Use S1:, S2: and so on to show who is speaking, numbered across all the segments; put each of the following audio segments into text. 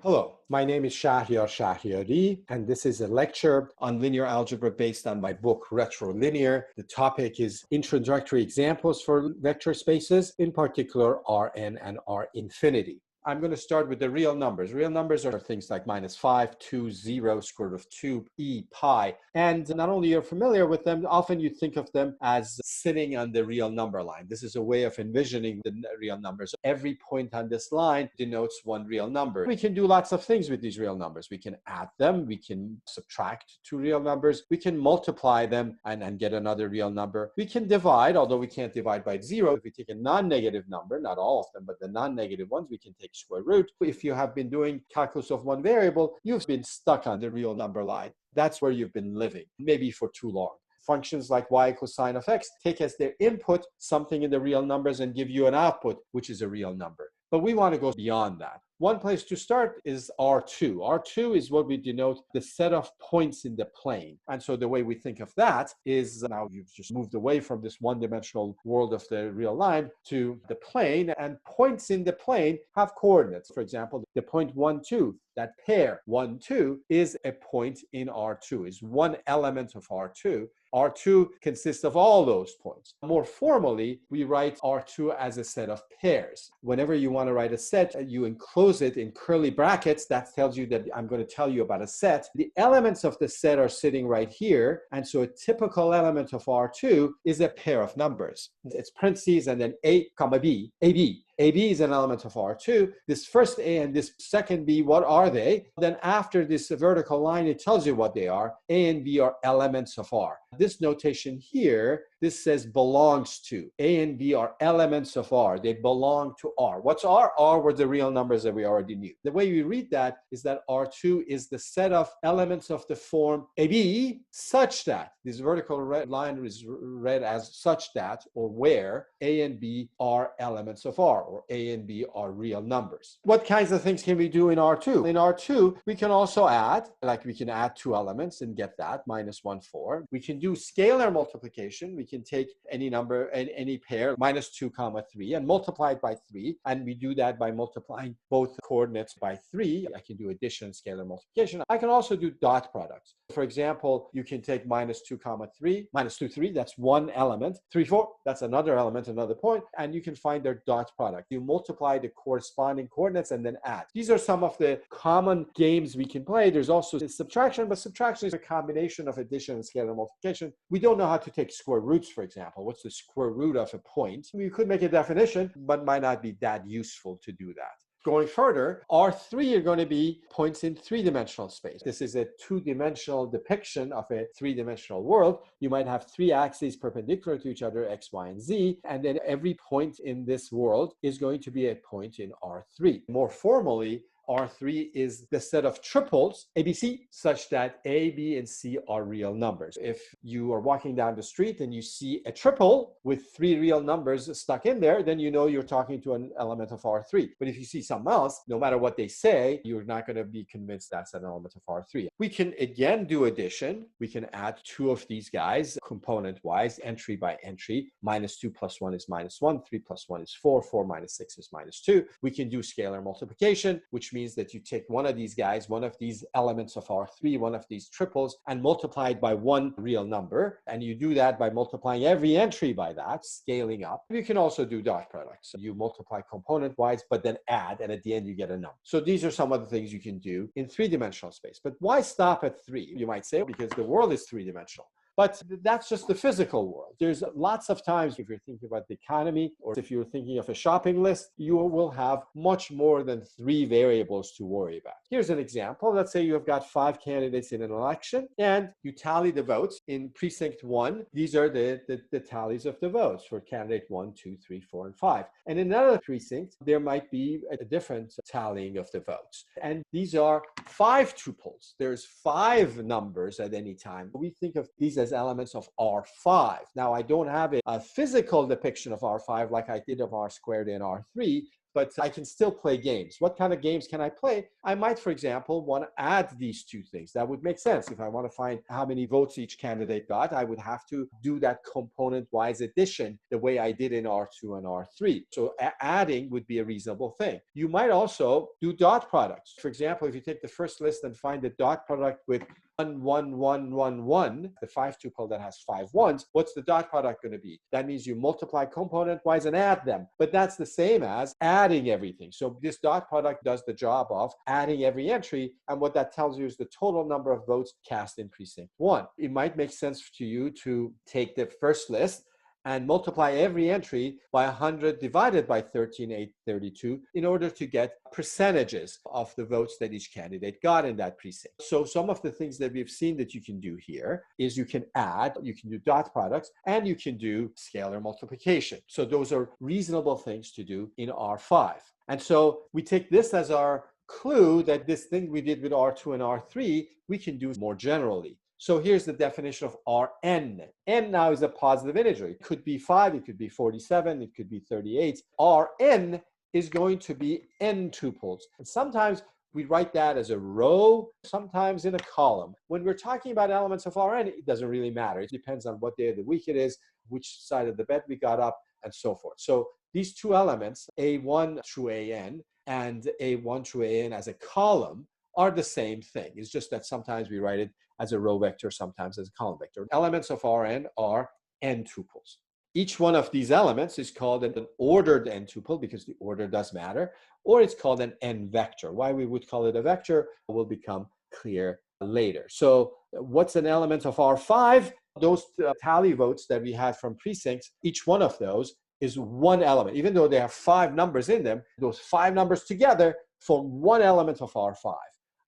S1: Hello, my name is Shahriari, and this is a lecture on linear algebra based on my book Retrolinear. The topic is introductory examples for vector spaces, in particular Rn and R infinity. I'm going to start with the real numbers. Real numbers are things like -5, 2, 0, square root of 2, e, pi. And not only you're familiar with them, often you think of them as sitting on the real number line. This is a way of envisioning the real numbers. Every point on this line denotes one real number. We can do lots of things with these real numbers. We can add them. We can subtract two real numbers. We can multiply them and get another real number. We can divide, although we can't divide by 0. If we take a non-negative number, not all of them, but the non-negative ones, we can take square root. If you have been doing calculus of one variable, you've been stuck on the real number line. That's where you've been living, maybe for too long. Functions like y equals sine of x take as their input something in the real numbers and give you an output, which is a real number. But we want to go beyond that. One place to start is R2. R2 is what we denote the set of points in the plane. And so the way we think of that is now you've just moved away from this one-dimensional world of the real line to the plane, and points in the plane have coordinates. For example, the point 1, 2, that pair 1, 2 is a point in R2, is one element of R2. R2 consists of all those points. More formally, we write R2 as a set of pairs. Whenever you want to write a set, you enclose it in curly brackets. That tells you that I'm going to tell you about a set. The elements of the set are sitting right here. And so a typical element of R2 is a pair of numbers. It's parentheses and then A comma B, AB. AB is an element of R2. This first A and this second B, what are they? Then after this vertical line, it tells you what they are. A and B are elements of R. This notation here, this says belongs to. A and B are elements of R. They belong to R. What's R? R were the real numbers that we already knew. The way we read that is that R2 is the set of elements of the form AB such that, this vertical line is read as such that, or where A and B are elements of R, or A and B are real numbers. What kinds of things can we do in R2? In R2, we can also add, like we can add two elements and get that, -1, 4. We can do scalar multiplication. We can take any number, any pair, -2, 3, and multiply it by 3. And we do that by multiplying both coordinates by 3. I can do addition, scalar multiplication. I can also do dot products. For example, you can take -2, 3, -2, 3, that's one element. 3, 4, that's another element, another point. And you can find their dot product. You multiply the corresponding coordinates and then add. These are some of the common games we can play. There's also subtraction, but subtraction is a combination of addition and scalar multiplication. We don't know how to take square roots, for example. What's the square root of a point? We could make a definition, but might not be that useful to do that. Going further, R3 are going to be points in three-dimensional space. This is a two-dimensional depiction of a three-dimensional world. You might have three axes perpendicular to each other, x, y, and z, and then every point in this world is going to be a point in R3. More formally, R3 is the set of triples, ABC, such that A, B, and C are real numbers. If you are walking down the street and you see a triple with three real numbers stuck in there, then you know you're talking to an element of R3. But if you see something else, no matter what they say, you're not going to be convinced that's an element of R3. We can again do addition. We can add two of these guys component-wise, entry by entry. -2 + 1 is -1, 3 + 1 is 4, 4 - 6 is -2. We can do scalar multiplication, which means that you take one of these guys, one of these elements of R3, one of these triples, and multiply it by one real number. And you do that by multiplying every entry by that, scaling up. You can also do dot products. So you multiply component-wise, but then add, and at the end you get a number. So these are some of the things you can do in three-dimensional space. But why stop at 3? You might say, because the world is three-dimensional. But that's just the physical world. There's lots of times, if you're thinking about the economy, or if you're thinking of a shopping list, you will have much more than 3 variables to worry about. Here's an example. Let's say you have got 5 candidates in an election, and you tally the votes. In precinct 1, these are the tallies of the votes for candidate 1, 2, 3, 4, and 5. And in another precinct, there might be a different tallying of the votes. And these are 5 tuples. There's 5 numbers at any time. We think of these as elements of R5. Now, I don't have a physical depiction of R5 like I did of R² and R3, but I can still play games. What kind of games can I play? I might, for example, want to add these two things. That would make sense. If I want to find how many votes each candidate got, I would have to do that component-wise addition the way I did in R2 and R3. So adding would be a reasonable thing. You might also do dot products. For example, if you take the first list and find the dot product with 1, 1, 1, 1, 1, the 5-tuple that has 5 ones, what's the dot product going to be? That means you multiply component-wise and add them. But that's the same as adding everything. So this dot product does the job of adding every entry, and what that tells you is the total number of votes cast in precinct 1. It might make sense to you to take the first list and multiply every entry by 100 divided by 13,832 in order to get percentages of the votes that each candidate got in that precinct. So some of the things that we've seen that you can do here is you can add, you can do dot products, and you can do scalar multiplication. So those are reasonable things to do in R5. And so we take this as our clue that this thing we did with R2 and R3, we can do more generally. So here's the definition of Rn. N now is a positive integer. It could be 5, it could be 47, it could be 38. Rn is going to be n-tuples. And sometimes we write that as a row, sometimes in a column. When we're talking about elements of Rn, it doesn't really matter. It depends on what day of the week it is, which side of the bed we got up, and so forth. So these two elements, A1 through An and A1 through An as a column, are the same thing. It's just that sometimes we write it as a row vector, sometimes as a column vector. Elements of Rn are n-tuples. Each one of these elements is called an ordered n-tuple because the order does matter, or it's called an n-vector. Why we would call it a vector will become clear later. So what's an element of R5? Those tally votes that we had from precincts, each one of those is one element. Even though they have 5 numbers in them, those 5 numbers together form one element of R5.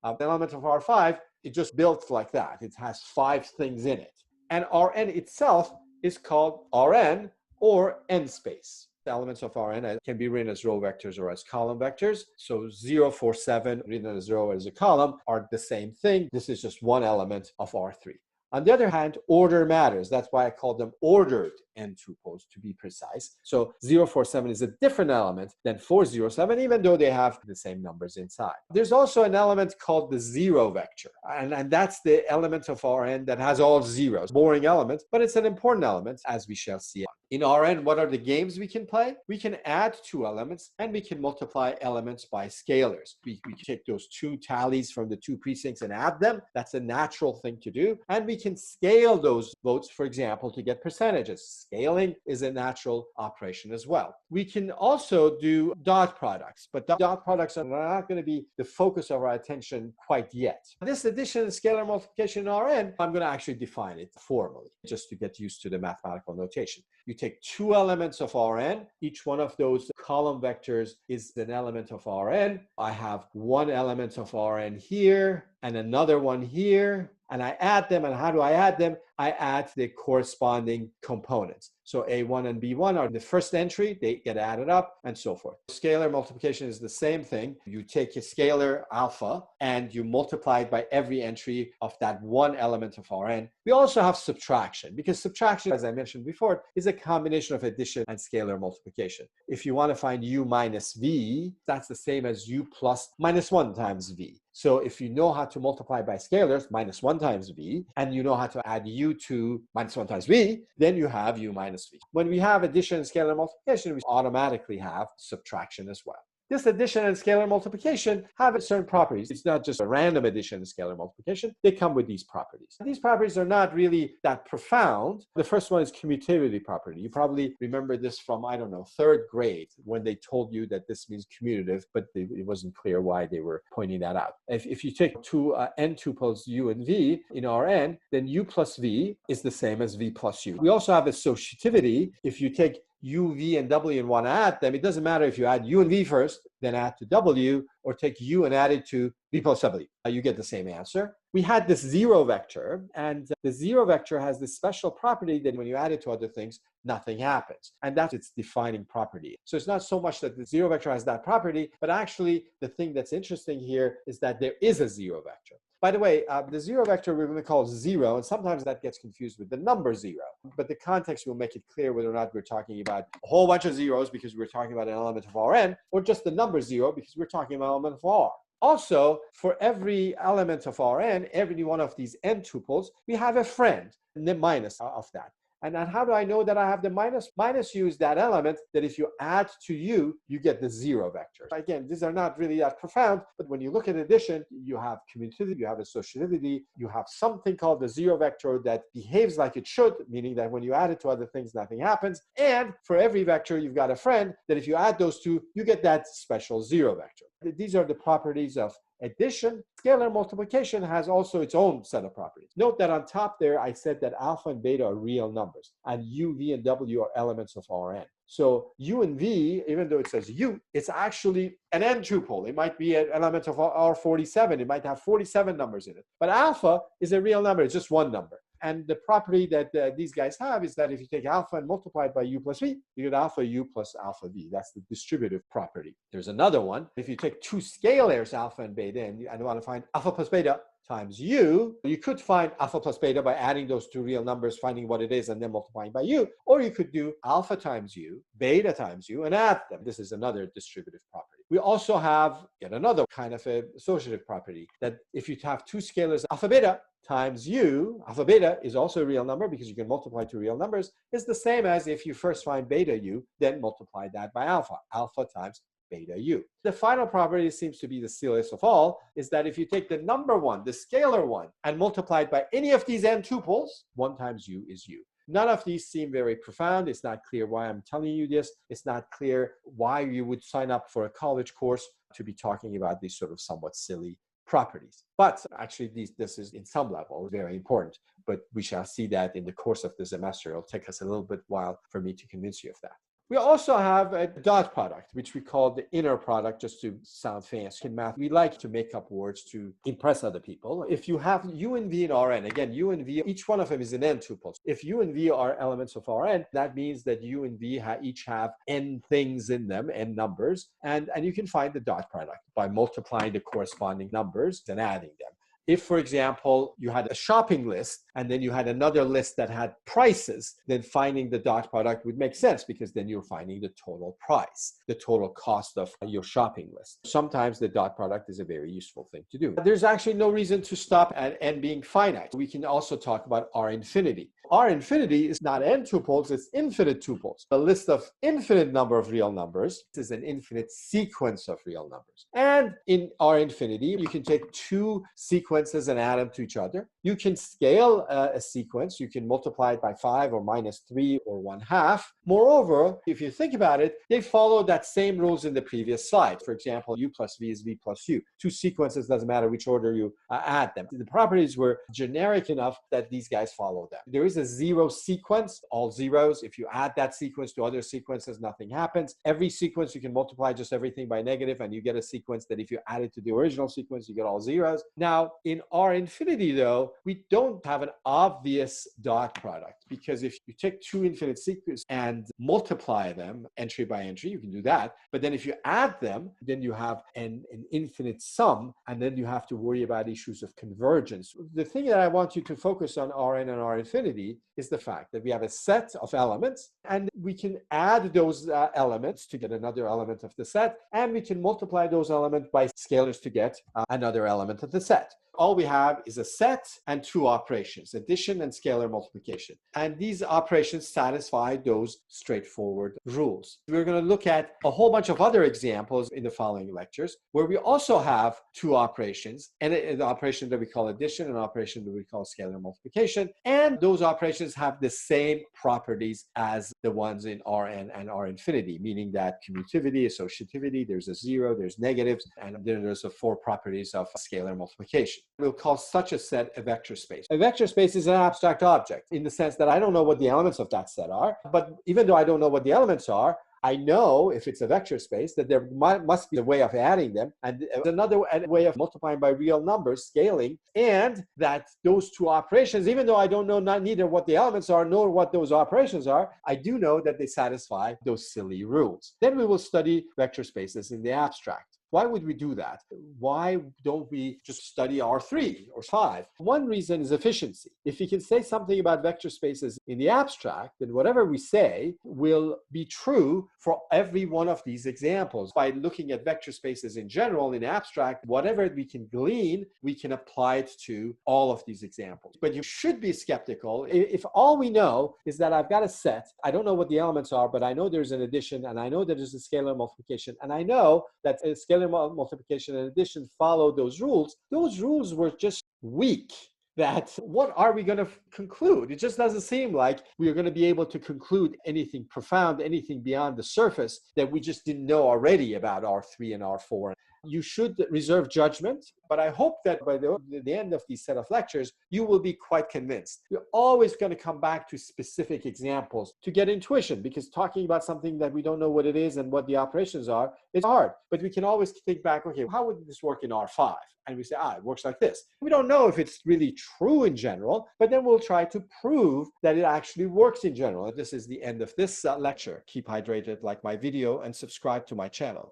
S1: The element of R5, it just built like that. It has 5 things in it. And Rn itself is called Rn or n space. The elements of Rn can be written as row vectors or as column vectors. So 0, 4, 7 written as a row or as a column are the same thing. This is just one element of R3. On the other hand, order matters. That's why I call them ordered n-tuples, to be precise. So 047 is a different element than 407, even though they have the same numbers inside. There's also an element called the zero vector, and that's the element of Rn that has all zeros. Boring element, but it's an important element, as we shall see. In Rn, what are the games we can play? We can add 2 elements, and we can multiply elements by scalars. We can take those 2 tallies from the 2 precincts and add them. That's a natural thing to do. And we can scale those votes, for example, to get percentages. Scaling is a natural operation as well. We can also do dot products, but dot products are not going to be the focus of our attention quite yet. This addition and scalar multiplication in Rn, I'm going to actually define it formally, just to get used to the mathematical notation. You take 2 elements of Rn. Each one of those column vectors is an element of Rn. I have 1 element of Rn here and another one here, and I add them. And how do I add them? I add the corresponding components. So A1 and B1 are the first entry, they get added up, and so forth. Scalar multiplication is the same thing. You take a scalar alpha and you multiply it by every entry of that one element of Rn. We also have subtraction, because subtraction, as I mentioned before, is a combination of addition and scalar multiplication. If you want to find u minus v, that's the same as u plus minus 1 times v. So if you know how to multiply by scalars, minus 1 times v, and you know how to add u to minus 1 times v, then you have u minus v. When we have addition and scalar multiplication, we automatically have subtraction as well. This addition and scalar multiplication have certain properties. It's not just a random addition and scalar multiplication. They come with these properties. These properties are not really that profound. The first one is commutativity property. You probably remember this from, I don't know, 3rd grade, when they told you that this means commutative, but it wasn't clear why they were pointing that out. If you take 2 n-tuples u and v in Rn, then u plus v is the same as v plus u. We also have associativity. If you take u, v, and w and want to add them, it doesn't matter if you add u and v first, then add to w, or take U and add it to V plus W. You get the same answer. We had this zero vector, and the zero vector has this special property that when you add it to other things, nothing happens. And that's its defining property. So it's not so much that the zero vector has that property, but actually the thing that's interesting here is that there is a zero vector. By the way, the zero vector we're going to call zero, and sometimes that gets confused with the number zero. But the context will make it clear whether or not we're talking about a whole bunch of zeros because we're talking about an element of Rn, or just the number zero because we're talking about an element of R. Also, for every element of Rn, every one of these n-tuples, we have a friend, and the minus of that. And then how do I know that I have the minus? Minus U is that element that if you add to U, you get the zero vector. Again, these are not really that profound, but when you look at addition, you have commutativity, you have associativity, you have something called the zero vector that behaves like it should, meaning that when you add it to other things, nothing happens. And for every vector, you've got a friend that if you add those two, you get that special zero vector. These are the properties of addition. Scalar multiplication has also its own set of properties. Note that on top there, I said that alpha and beta are real numbers, and U, V, and W are elements of Rn. So U and V, even though it says U, it's actually an n-tuple. It might be an element of R47. It might have 47 numbers in it. But alpha is a real number. It's just one number. And the property that these guys have is that if you take alpha and multiply it by U plus V, you get alpha U plus alpha V. That's the distributive property. There's another one. If you take two scalars, alpha and beta, and you want to find alpha plus beta times U, you could find alpha plus beta by adding those two real numbers, finding what it is, and then multiplying by U. Or you could do alpha times U, beta times U, and add them. This is another distributive property. We also have yet another kind of a associative property that if you have two scalars, alpha beta times U, alpha beta is also a real number because you can multiply two real numbers, is the same as if you first find beta U, then multiply that by alpha, alpha times beta U. The final property seems to be the silliest of all, is that if you take the number one, the scalar one, and multiply it by any of these n-tuples, 1 times U is U. None of these seem very profound. It's not clear why I'm telling you this. It's not clear why you would sign up for a college course to be talking about these sort of somewhat silly properties. But actually, this is in some level very important. But we shall see that in the course of the semester. It'll take us a little bit while for me to convince you of that. We also have a dot product, which we call the inner product, just to sound fancy. In math, we like to make up words to impress other people. If you have U and V in Rn, again, U and V, each one of them is an n-tuple. If U and V are elements of Rn, that means that U and V each have n things in them, n numbers, and you can find the dot product by multiplying the corresponding numbers and adding them. If, for example, you had a shopping list and then you had another list that had prices, then finding the dot product would make sense because then you're finding the total price, the total cost of your shopping list. Sometimes the dot product is a very useful thing to do. There's actually no reason to stop at n being finite. We can also talk about R infinity. R infinity is not n-tuples, it's infinite tuples. A list of infinite number of real numbers. This is an infinite sequence of real numbers. And in R infinity, you can take two sequences and add them to each other. You can scale a sequence. You can multiply it by 5 or minus 3 or 1/2. Moreover, if you think about it, they follow that same rules in the previous slide. For example, U plus V is V plus U. Two sequences, doesn't matter which order you add them. The properties were generic enough that these guys follow them. There is a zero sequence, all zeros. If you add that sequence to other sequences, nothing happens. Every sequence, you can multiply just everything by negative, and you get a sequence that if you add it to the original sequence, you get all zeros. Now, in R infinity, though, we don't have an obvious dot product, because if you take two infinite sequences and multiply them entry by entry, you can do that. But then if you add them, then you have an infinite sum, and then you have to worry about issues of convergence. The thing that I want you to focus on Rn and R infinity is the fact that we have a set of elements, and we can add those elements to get another element of the set, and we can multiply those elements by scalars to get another element of the set. All we have is a set and two operations, addition and scalar multiplication. And these operations satisfy those straightforward rules. We're going to look at a whole bunch of other examples in the following lectures where we also have two operations, and an operation that we call addition and an operation that we call scalar multiplication. And those operations have the same properties as the ones in Rn and R infinity, meaning that commutativity, associativity, there's a zero, there's negatives, and then there's the four properties of scalar multiplication. We'll call such a set a vector space. A vector space is an abstract object in the sense that I don't know what the elements of that set are, but even though I don't know what the elements are, I know if it's a vector space that there must be a way of adding them, and another way of multiplying by real numbers, scaling, and that those two operations, even though I don't know neither what the elements are nor what those operations are, I do know that they satisfy those silly rules. Then we will study vector spaces in the abstract. Why would we do that? Why don't we just study R3 or 5? One reason is efficiency. If we can say something about vector spaces in the abstract, then whatever we say will be true for every one of these examples. By looking at vector spaces in general, in abstract, whatever we can glean, we can apply it to all of these examples. But you should be skeptical if all we know is that I've got a set, I don't know what the elements are, but I know there's an addition, and I know that there's a scalar multiplication, and I know that a scalar multiplication and addition follow those rules. Those rules were just weak. That what are we going to conclude? It just doesn't seem like we are going to be able to conclude anything profound, anything beyond the surface that we just didn't know already about R3 and R4. You should reserve judgment, but I hope that by the end of these set of lectures, you will be quite convinced. We're always going to come back to specific examples to get intuition, because talking about something that we don't know what it is and what the operations are, it's hard. But we can always think back, okay, how would this work in R5? And we say, it works like this. We don't know if it's really true in general, but then we'll try to prove that it actually works in general. And this is the end of this lecture. Keep hydrated, like my video, and subscribe to my channel.